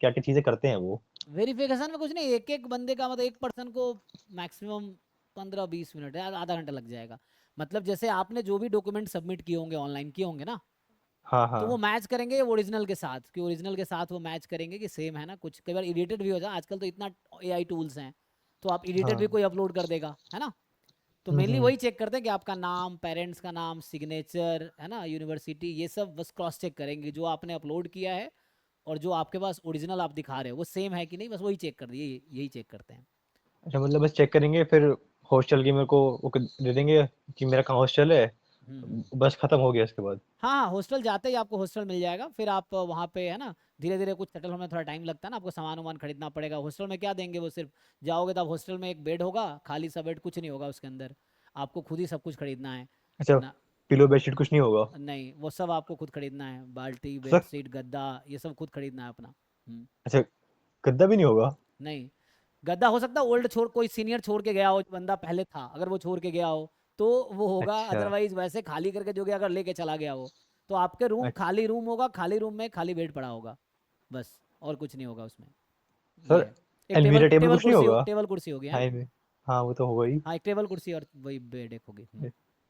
क्या क्या चीजें करते हैं वो? वेरिफिकेशन में कुछ नहीं, एक एक बंदे का मतलब एक पर्सन को मैक्सिमम 15-20 मिनट या आधा घंटा लग जाएगा। मतलब जैसे आपने जो भी डॉक्यूमेंट सबमिट किए होंगे, ऑनलाइन किए होंगे ना, हाँ तो वो हाँ। मैच करेंगे ओरिजिनल के साथ, कि ओरिजिनल के साथ वो मैच करेंगे कि सेम है ना। कुछ कई बार एडिटेड भी हो जाए, आजकल तो इतना एआई टूल्स हैं, तो आप एडिटेड भी हाँ। कोई अपलोड कर देगा, है ना। तो मेनली हम्म। वही चेक करते हैं कि आपका नाम, पेरेंट्स का नाम, सिग्नेचर, है ना, यूनिवर्सिटी, ये सब बस क्रॉस चेक करेंगे। जो आपने अपलोड किया है और जो आपके पास ओरिजिनल आप दिखा रहे हो वो सेम है कि नहीं, बस वही चेक कर दिए, यही चेक करते हैं। अच्छा, मतलब बस चेक करेंगे फिर हॉस्टल की मेरे को वो दे देंगे कि मेरा कहाँ हॉस्टल है, हम्म। बस खत्म हो गया इसके बाद? हाँ हाँ, हॉस्टल जाते ही आपको हॉस्टल मिल जाएगा। फिर आप वहाँ पे, है ना, धीरे धीरे कुछ सेटल होने में थोड़ा टाइम लगता है ना, आपको सामान वामान खरीदना पड़ेगा। हॉस्टल में क्या देंगे, वो सिर्फ जाओगे तो आप हॉस्टल में एक बेड होगा, खाली सा बेड, कुछ नहीं होगा उसके अंदर, आपको खुद ही सब कुछ खरीदना है अच्छा, ना। पिलो बेडशीट कुछ नहीं होगा? नहीं, वो सब आपको खुद खरीदना है, बाल्टी, सर, बेडशीट, गद्दा, ये सब खुद खरीदना है अपना। अच्छा, गद्दा भी नहीं होगा? नहीं, गद्दा हो सकता है ओल्ड छोड़, कोई सीनियर छोड़ के गया हो, जो बंदा पहले था अगर वो छोड़ के गया हो तो वो होगा, अच्छा। अदरवाइज वैसे खाली करके जो गया अगर लेके चला गया हो तो आपके रूम, अच्छा खाली रूम होगा, खाली रूम में खाली बेड पड़ा होगा, बस, और कुछ नहीं होगा उसमें। ये सर, है। एक टेबल एलमीरा टेबल टेबल कुछ नहीं कुर्सी होगा? टेबल कुर्सी होगी, हाँ। हाई में। हाँ, वो तो होगा ही। हाँ, एक टेबल कुर्सी और वही बेड एक होगी।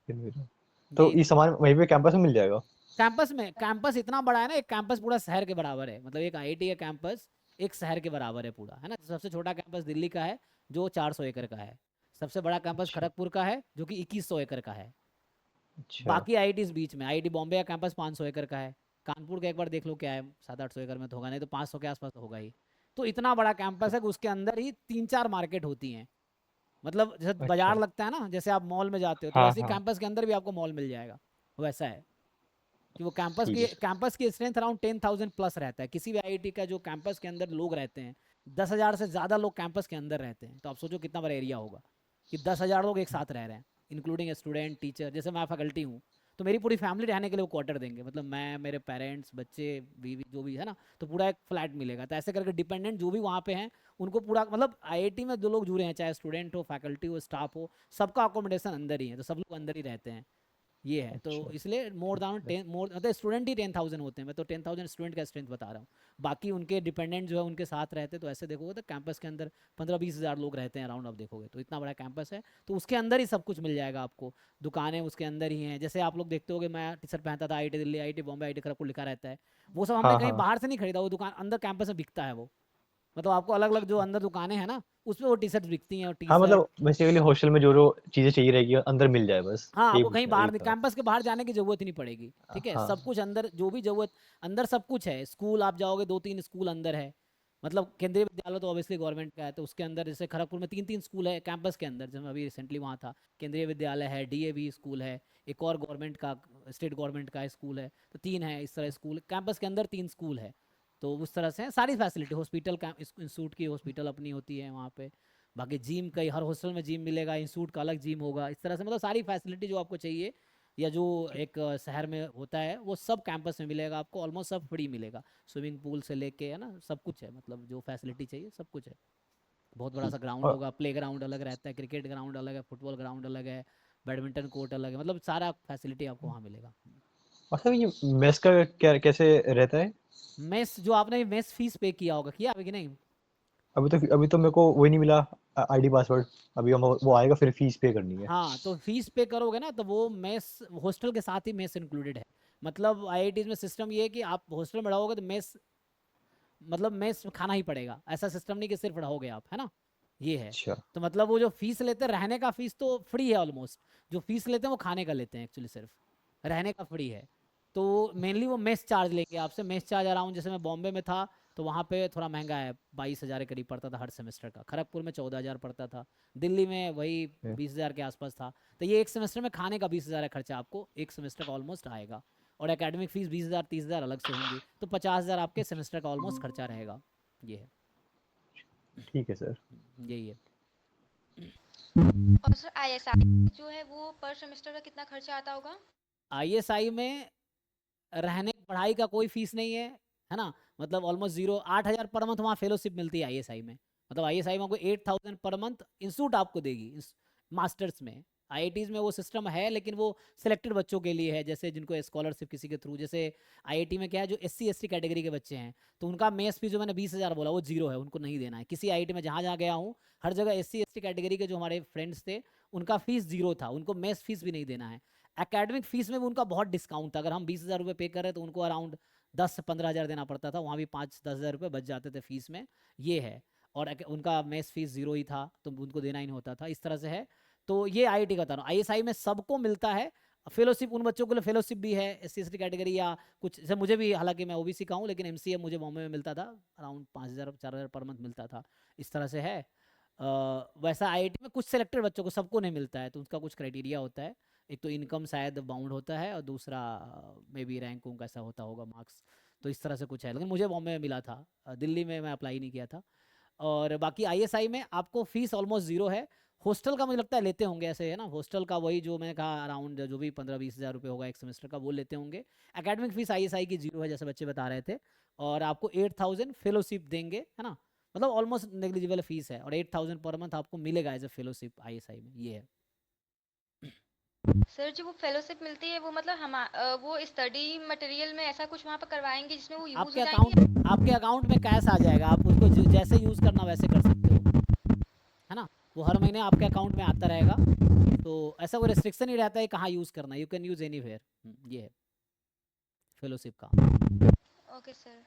एलमीरा। तो यही। ये सामान वहीं पे कैंपस में मिल जाएगा? कैंपस में, कैंपस इतना बड़ा है ना, एक कैंपस पूरा शहर के बराबर है, मतलब एक आईआईटी का कैंपस एक शहर के बराबर है पूरा, है ना। सबसे छोटा कैंपस दिल्ली का है जो 400 एकड़ का है। सबसे बड़ा कैंपस अच्छा। खड़गपुर का है जो कि 2100 एकड़ का है। अच्छा। बाकी आईआईटीज बीच में, आईआईटी बॉम्बे का कैंपस 500 एकड़ का है। कानपुर का एक बार देख लो क्या है, 700-800 एकड़ में तो होगा, नहीं तो 500 के आसपास तो होगा ही। तो इतना बड़ा कैंपस है कि उसके अंदर ही 3-4 मार्केट होती हैं। मतलब जैसे अच्छा। बाजार लगता है ना, जैसे आप मॉल में जाते हो, तो हाँ वैसे ही हाँ। कैंपस के अंदर भी आपको मॉल मिल जाएगा, वैसा है। कि वो ठीक है सर। कैंपस की स्ट्रेंथ अराउंड 10,000 प्लस रहता है। किसी भी आईआईटी का जो कैंपस के अंदर लोग रहते हैं, 10,000 से ज़्यादा लोग कैंपस के अंदर रहते हैं। तो आप सोचो कितना बड़ा एरिया होगा कि 10,000 लोग एक साथ रह रहे हैं, इंक्लूडिंग स्टूडेंट, टीचर। जैसे मैं फैकल्टी हूँ तो मेरी पूरी फैमिली रहने के लिए वो क्वार्टर देंगे, मतलब मैं, मेरे पेरेंट्स, बच्चे, बीवी, जो भी है ना, तो पूरा एक फ्लैट मिलेगा। तो ऐसे करके डिपेंडेंट जो भी वहाँ पे हैं उनको पूरा, मतलब आईआईटी में जो लोग जुड़े हैं, चाहे स्टूडेंट हो, फैकल्टी हो, स्टाफ हो, सबका अकोमोडेशन अंदर ही है, तो सब लोग अंदर ही रहते हैं। ये है तो अच्छा। इसलिए मोर ठीक दान है। 10, मोर मतलब स्टूडेंट ही 10,000 होते हैं। मैं तो 10,000 स्टूडेंट का स्ट्रेंथ बता रहा हूँ। बाकी उनके डिपेंडेंट जो है उनके साथ रहते, तो ऐसे देखोगे तो कैंपस के अंदर 15-20 हज़ार लोग रहते हैं अराउंड। अब देखोगे तो इतना बड़ा कैंपस है, तो उसके अंदर ही सब कुछ मिल जाएगा आपको। दुकानें उसके अंदर ही हैं। जैसे आप लोग देखते होगे, मैं टी शर्ट पहनता था, IIT Delhi, IIT Bombay, IIT Kharagpur लिखा रहता है, वो सब हमने हाँ कहीं हाँ। बाहर से नहीं खरीदा, वो दुकान अंदर कैंपस में बिकता है वो। मतलब आपको अलग अलग जो अंदर दुकानें हैं ना, उसमें वो टी शर्ट बिकती हैं, और टी हाँ, शर्ट। मतलब बेसिकली हॉस्टल में जो जो चीजें चाहिए रहेगी अंदर मिल जाए, बस हाँ, यही आपको कहीं पूछना, यही बाहर, था। कैंपस के बाहर जाने की जरूरत ही नहीं पड़ेगी, ठीक है। हाँ। सब कुछ अंदर, जो भी जरूरत, अंदर सब कुछ है। स्कूल आप जाओगे, 2-3 स्कूल अंदर है। मतलब केंद्रीय विद्यालय तो ऑब्वियसली गवर्नमेंट का है, तो उसके अंदर जैसे खड़गपुर में 3-3 स्कूल है कैंपस के अंदर, जब मैं अभी रिसेंटली वहाँ था। केंद्रीय विद्यालय है, डीएवी स्कूल है, एक और गवर्नमेंट का, स्टेट गवर्नमेंट का स्कूल है, तो 3 है इस तरह स्कूल कैंपस के अंदर, 3 स्कूल है। तो उस तरह से सारी फैसिलिटी, हॉस्पिटल का, इंस्टीट्यूट की हॉस्पिटल अपनी होती है वहाँ पे। बाकी जिम का, हर हॉस्टल में जिम मिलेगा, इंस्टीट्यूट का अलग जिम होगा, इस तरह से मतलब सारी फैसिलिटी जो आपको चाहिए, या जो एक शहर में होता है, वो सब कैंपस में मिलेगा आपको। ऑलमोस्ट सब फ्री मिलेगा, स्विमिंग पूल से लेके, है ना, सब कुछ है। मतलब जो फैसिलिटी चाहिए सब कुछ है। बहुत बड़ा ठीक। सा ग्राउंड और होगा, प्ले ग्राउंड अलग रहता है, क्रिकेट ग्राउंड अलग है, फुटबॉल ग्राउंड अलग है, बैडमिंटन कोर्ट अलग है, मतलब सारा फैसिलिटी आपको वहाँ मिलेगा। सर, ये मेस का क्या कैसे रहता है? मेस, जो आपने मेस फीस पे किया होगा, किया अभी कि नहीं? अभी तो मेरे को वही नहीं मिला, आईडी पासवर्ड। अभी हम वो आएगा फिर फीस पे करनी है। हाँ, तो फीस पे करोगे ना, तो वो मेस, हॉस्टल के साथ ही मेस इंक्लूडेड है। मतलब आईआईटीज में सिस्टम ये है कि आप हॉस्टल में रहोगे तो मेस, मतलब मेस खाना ही पड़ेगा, ऐसा सिस्टम नहीं कि सिर्फ रहोगे आप, है ना। ये है। अच्छा। तो मतलब वो जो फीस लेते हैं, रहने का फीस तो फ्री है ऑलमोस्ट। जो फीस लेते हैं वो खाने का लेते हैं एक्चुअली, सिर्फ रहने का फ्री है। तो मेनली वो मेस चार्ज लेंगे आपसे। मेस चार्ज अराउंड, जैसे मैं बॉम्बे में था तो वहाँ पे थोड़ा महंगा है, 22,000 के करीब पड़ता था हर सेमेस्टर का। खड़गपुर में 14,000 पड़ता था। दिल्ली में वही 20,000 के आसपास था। तो ये एक सेमेस्टर में खाने का 20,000 है खर्चा, आपको एक सेमेस्टर का ऑलमोस्ट आएगा। और एकेडमिक फीस 20,000 30,000 अलग से होंगी, तो 50,000 आपके सेमेस्टर का ऑलमोस्ट खर्चा रहेगा। ये है। ठीक है सर। यही है। और सर आईएसआई जो है वो पर सेमेस्टर का कितना खर्चा आता होगा? आईएसआई में रहने पढ़ाई का कोई फीस नहीं है ना। मतलब ऑलमोस्ट जीरो, 8,000 पर मंथ वहाँ फेलोशिप मिलती है आईएसआई में। मतलब आईएसआई में आपको 8,000 पर मंथ इंस्टीट्यूट आपको देगी मास्टर्स में। आईआईटीज में वो सिस्टम है, लेकिन वो सिलेक्टेड बच्चों के लिए है, जैसे जिनको स्कॉलरशिप किसी के थ्रू, जैसे आईआईटी में क्या है, जो एससी एसटी कैटेगरी के बच्चे हैं तो उनका मेस फीस जो मैंने 20,000 बोला वो जीरो है, उनको नहीं देना है। किसी आईआईटी में जहाँ जहाँ गया हूँ हर जगह एससी एसटी कैटेगरी के जो हमारे फ्रेंड्स थे उनका फीस जीरो था, उनको मेस फीस भी नहीं देना है। एकेडमिक फीस में भी उनका बहुत डिस्काउंट था, अगर हम 20,000 रुपये पे कर रहे हैं तो उनको अराउंड 10 से 15,000 देना पड़ता था, वहाँ भी 5-10 हज़ार रुपये बच जाते थे फीस में, ये है। और उनका मेस फीस जीरो ही था तो उनको देना ही नहीं होता था, इस तरह से है। तो ये आईआईटी का था। आईएसआई में सबको मिलता है फेलोशिप, उन बच्चों के लिए फेलोशिप भी है एससी एसटी कैटेगरी या कुछ, जैसे मुझे भी, हालांकि मैं ओबीसी का हूँ, लेकिन एमसीए मुझे बॉम्बे में मिलता था, अराउंड 5,000-4,000 पर मंथ मिलता था, इस तरह से है। वैसा आईआईटी में कुछ सिलेक्टेड बच्चों को, सबको नहीं मिलता है, तो उसका कुछ क्राइटेरिया होता है। एक तो इनकम शायद बाउंड होता है और दूसरा मे बी रैंक उनका ऐसा होता होगा, मार्क्स, तो इस तरह से कुछ है। लेकिन मुझे बॉम्बे में मिला था, दिल्ली में मैं अप्लाई नहीं किया था। और बाकी आईएसआई में आपको फीस ऑलमोस्ट जीरो है। हॉस्टल का मुझे लगता है लेते होंगे, ऐसे है ना, हॉस्टल का वही जो मैंने कहा अराउंड जो भी 15-20 हज़ार रुपये होगा एक सेमेस्टर का वो लेते होंगे। एकेडमिक फीस आईएसआई की जीरो है, जैसे बच्चे बता रहे थे। और आपको 8,000 फेलोशिप देंगे, है ना, मतलब ऑलमोस्ट नेग्लिजिबल फीस है, और 8,000 पर मंथ आपको मिलेगा एज ए फेलोशिप आईएसआई में, ये है। सर जो वो फेलोशिप मिलती है वो मतलब वो स्टडी मटेरियल में ऐसा कुछ वहाँ पर करवाएंगे जिसमें वो यूज आपके हो जाएंगे? आपके अकाउंट में कैश आ जाएगा, आप उसको जैसे यूज़ करना वैसे कर सकते हो, है ना, वो हर महीने आपके अकाउंट में आता रहेगा। तो ऐसा कोई रेस्ट्रिक्शन ही रहता है कहाँ यूज़ करना, यू कैन यूज़ एनीवेयर, ये है फेलोशिप का। Okay sir.